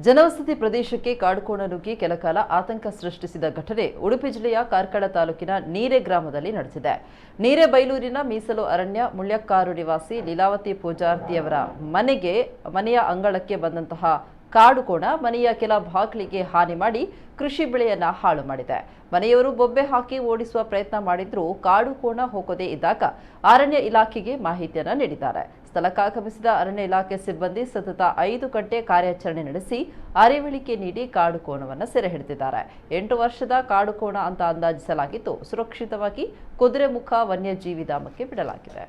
ಜನವಸತಿ ಪ್ರದೇಶಕ್ಕೆ ಕಾಡುಕೋಣ ನುಗ್ಗಿ ಕೆಲಕಾಲ ಆತಂಕ ಸೃಷ್ಟಿಸಿದ ಘಟನೆ ಉಡುಪಿ ಜಿಲ್ಲೆಯ ಕಾರ್ಕಳ ತಾಲೂಕಿನ ನೀರೆ ಗ್ರಾಮದಲ್ಲಿ ನಡೆದಿದೆ. ನೀರೆಬೈಲೂರಿನ ಮೀಸಲು ಅರಣ್ಯ ಮುಳ್ಯಕ್ಕಾರು ನಿವಾಸಿ ಲೀಲಾವತಿ ಪೂಜಾರ್ತಿಯವರ ಮನೆಯ ಅಂಗಳಕ್ಕೆ ಬಂದಂತಹ ಕಾಡುಕೋಣ ಮನೆಯ ಕೆಲ ಬಾಗಿಲಿಗೆ ಹಾನಿ ಮಾಡಿ ಕೃಷಿ ಬೆಳೆಯನ್ನ ಹಾಳು ಮಾಡಿದೆ. ಮನೆಯವರು ಬೊಬ್ಬೆ ಹಾಕಿ ಓಡಿಸುವ ಪ್ರಯತ್ನ ಮಾಡಿದ್ರೂ ಕಾಡುಕೋಣ ಹೋಗದೇ ಇದ್ದಾಗ ಅರಣ್ಯ ಇಲಾಖೆಗೆ ಮಾಹಿತಿಯನ್ನ ನೀಡಿದ್ದಾರೆ. ಸ್ಥಳಕ್ಕಾಗಮಿಸಿದ ಅರಣ್ಯ ಇಲಾಖೆ ಸಿಬ್ಬಂದಿ ಸತತ 5 ಗಂಟೆ ಕಾರ್ಯಾಚರಣೆ ನಡೆಸಿ ಅರಿವಳಿಕೆ ನೀಡಿ ಕಾಡುಕೋಣವನ್ನು ಸೆರೆ ಹಿಡಿದಿದ್ದಾರೆ. 8 ವರ್ಷದ ಕಾಡುಕೋಣ ಅಂತ ಅಂದಾಜಿಸಲಾಗಿದ್ದು ಸುರಕ್ಷಿತವಾಗಿ ಕುದುರೆಮುಖ ವನ್ಯಜೀವಿ ಧಾಮಕ್ಕೆ ಬಿಡಲಾಗಿದೆ.